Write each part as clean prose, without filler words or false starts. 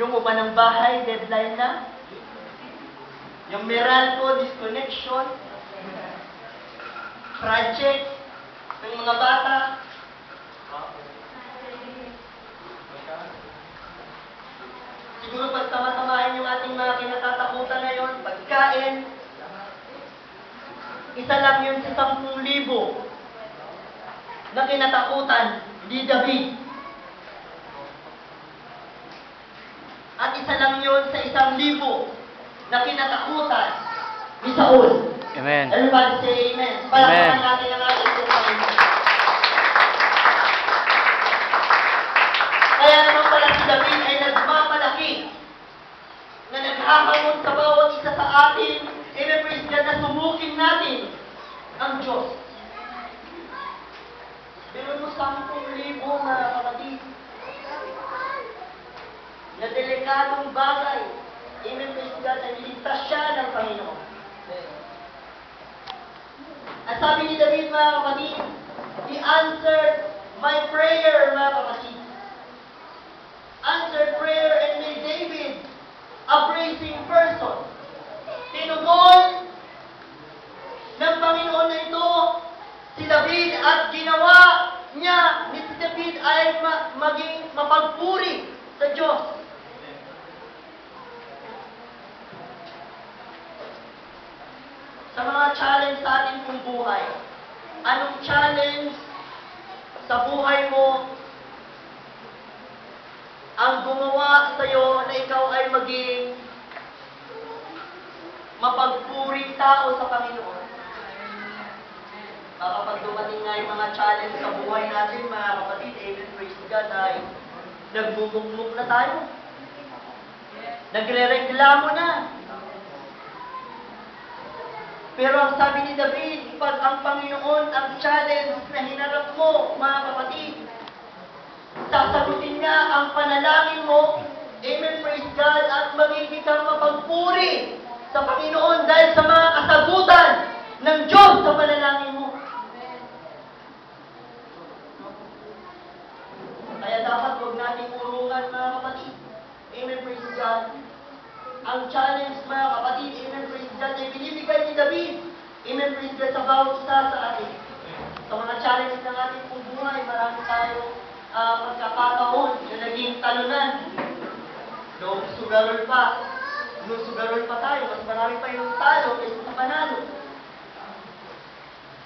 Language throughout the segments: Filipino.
Yung upa ng bahay, deadline na. Yung Meralco, disconnection. Project ng mga bata. Siguro pagtama-tamahin yung ating mga kinatatakutan ngayon, pagkain, isa lang yun sa 10,000 na kinatakutan ni David. At isa lang yun sa 1,000 na kinatakutan ni Saul. Amen. Everybody say amen. Palakpakan natin ang ating Panginoon. Kaya naman pala si David ay nagmamalaki na naghahamon sa bawat isa sa atin, i-praise God na sumukin natin ang Diyos. Pero mo 10,000 mga kapatid na delikadong bagay, i-praise God na niligtas siya ng Panginoon. At sabi ni David mga kapatid, He answered my prayer mga kapatid. Answered prayer and made David a praising person. Tinugon ng Panginoon na ito si David at ginawa niya ni si David ay maging mapagpuri sa Diyos. Sa mga challenge sa ating pong buhay, anong challenge sa buhay mo ang gumawa sa iyo na ikaw ay maging mapagpuring tao sa Panginoon? Kapag dumating nga yung mga challenge sa buhay natin, mga kapatid, amen, praise God, ay nagmumukmuk na tayo. Nagre-reklamo na. Pero ang sabi ni David, pag ang Panginoon ang challenge na hinarap mo, mga kapatid, sasagutin niya ang panalangin mo, amen, praise God, at magiging kang mapagpuri sa Panginoon dahil sa mga kasagutan ng Diyos sa panalangin mo. Kaya dapat huwag nating urungan, mga kapatid. Amen, praise God. Ang challenge, mga kapatid, amen, praise God, ay binibigay ni David. Amen, praise God, sa bawat isa sa atin. Sa mga challenge ng ating pong buhay, marami tayo pagkakataon na naging talunan. Nung sugarol pa tayo, mas marami pa yung talo kaysa sa panalo.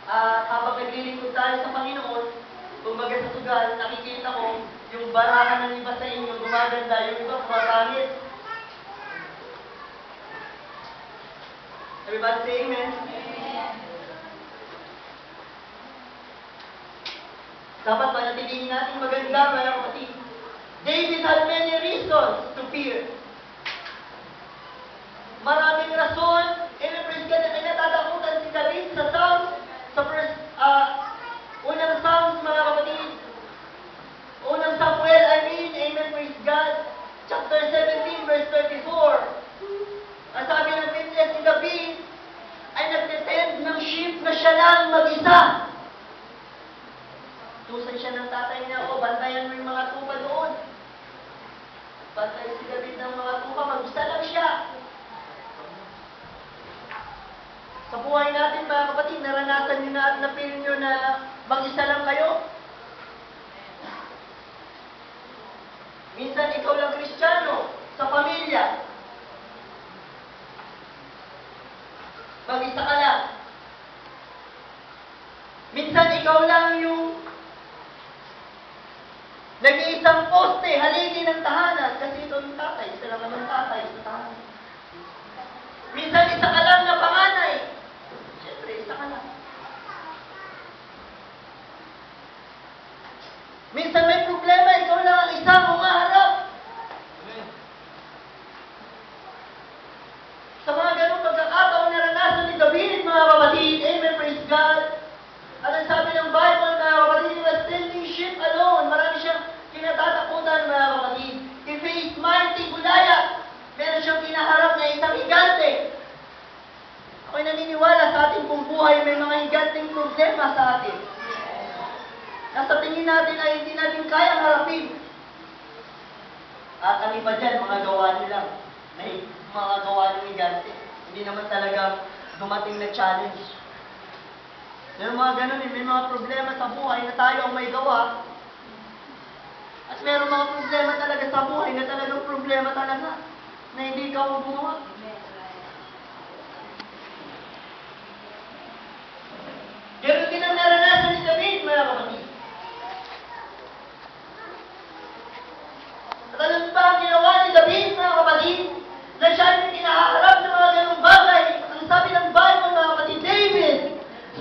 At habang naglilingkod tayo sa Panginoon, kumbaga sa sugal, nakikita ko yung barahan ng iba sa inyo, gumaganda, yung iba kumapangit. Everybody say amen? Dapat manatilihin natin maganda, mga kapatid. David had many reasons to fear. Maraming rason, praise God, na natatakutan si David sa Psalms, sa unang Psalms, mga kapatid. Unang Samuel, amen, praise God. Chapter 17, verse 34. Ang sabi ng Biblia, si David ay nagtetend ng sheep na siya lang mag-isa. Tusan siya ng tatay niya, bantayan mo yung mga tupa doon. Bantay si David ng mga tupa, mag-isa lang siya. Sa buhay natin, mga kapatid, naranasan nyo na at na-feel nyo na mag-isa lang kayo. Minsan ikaw lang Kristiyano sa pamilya. Mag-isa ka lang. Minsan ikaw lang yung nag-iisang poste, haligi ng tahanan, kasi ito yung tatay, isa lang naman tatay sa tahanan. Minsan isa ka lang na panganay. Siyempre, isa ka lang. Minsan may problema, ikaw lang ang isa umaharap. Sa mga ganong pagkakataon naranasan ni David, mga kapatid, amen, praise God. At ang sabi ng Bible, mga kapatid, he was tending sheep alone. Marami siyang kinatatakutan, mga kapatid. He faced mighty Goliath. Meron siyang kinaharap na isang higante. Ako'y naniniwala sa ating pong buhay, may mga higanteng problema sa atin. Nasa tingin natin ay hindi natin kayang harapin. At ang iba dyan, mga gawa nyo lang. May mga gawa nyo higante. Hindi naman talaga dumating na challenge. Meron mga ganun eh, may mga problema sa buhay na tayo ang may gawa. At meron mga problema talaga sa buhay na talagang problema talaga na hindi ikaw ang gumawa. Ganun din ang naranasan ni David, mga kapatid. At alam ba ang ginawa ni David, mga kapatid? Na siya ay kinaharap ng mga ganung bagay. Ang sabi ng Bible, mga kapatid, David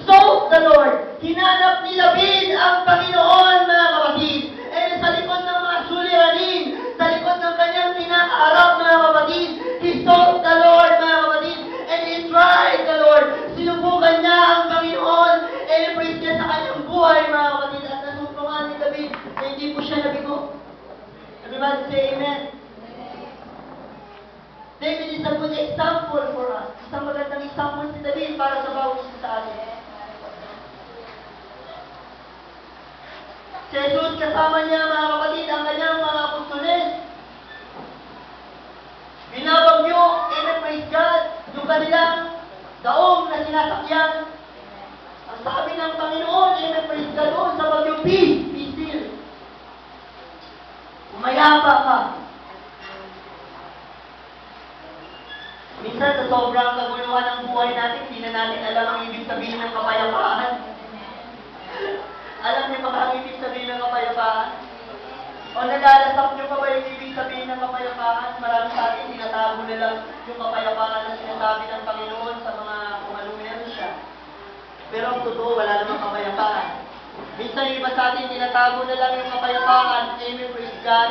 sought the Lord. Hinanap ni David ang Panginoon, mga kapatid. And sa likod ng mga suliranin, sa likod ng kanyang kinakaharap, mga kapatid, he sought the Lord, mga kapatid. And he tried the Lord. Sinubukan niya ang Panginoon. And praise niya sa kanyang buhay, mga kapatid. At nasumpungan ni David na hindi po siya nabigo. Everybody say amen. David is a good example for us. Isang magandang example si David para sa bawat isa sa atin. Si Jesus kasama niya, mga kapatid, ang kanyang mga apostoles. Binabagyo, amen, praise God, yung kanilang daong na sinasakyan. Ang sabi ng Panginoon, amen, praise God, sa bagyo, peace, be still. Umayapa ka. Minsan, sa sobrang kaguluhan ng buhay natin, hindi na natin alam ang ibig sabihin ng kapayapaan. Alam niyo ba ang ibig sabihin ng kapayapaan? O nagalasap niyo pa ba yung ibig sabihin ng kapayapaan? Marami sa atin, tinatago na lang yung kapayapaan na sinasabi ng Panginoon sa mga kung anong meron siya. Pero ang totoo, wala namang kapayapaan. Minsan yung iba sa atin, tinatago na lang yung kapayapaan. Amen, praise God.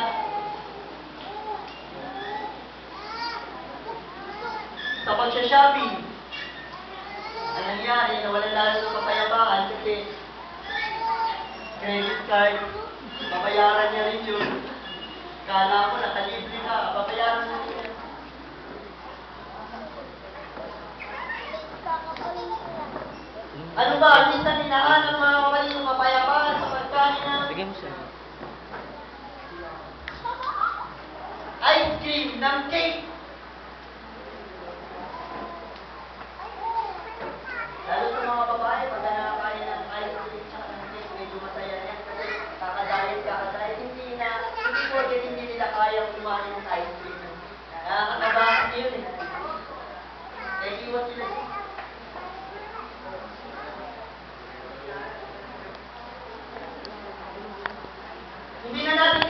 Sa pagsha-shopping, ang nangyari, nawalan lalo ng kapayapaan kasi credit card, babayaran niya rin yun. Kala mo, nakalibre ka, babayaran mo rin. Ano ba? Minsan hinahanap mga kapatid yung kapayapaan sa pagkain na ice cream, ng cake,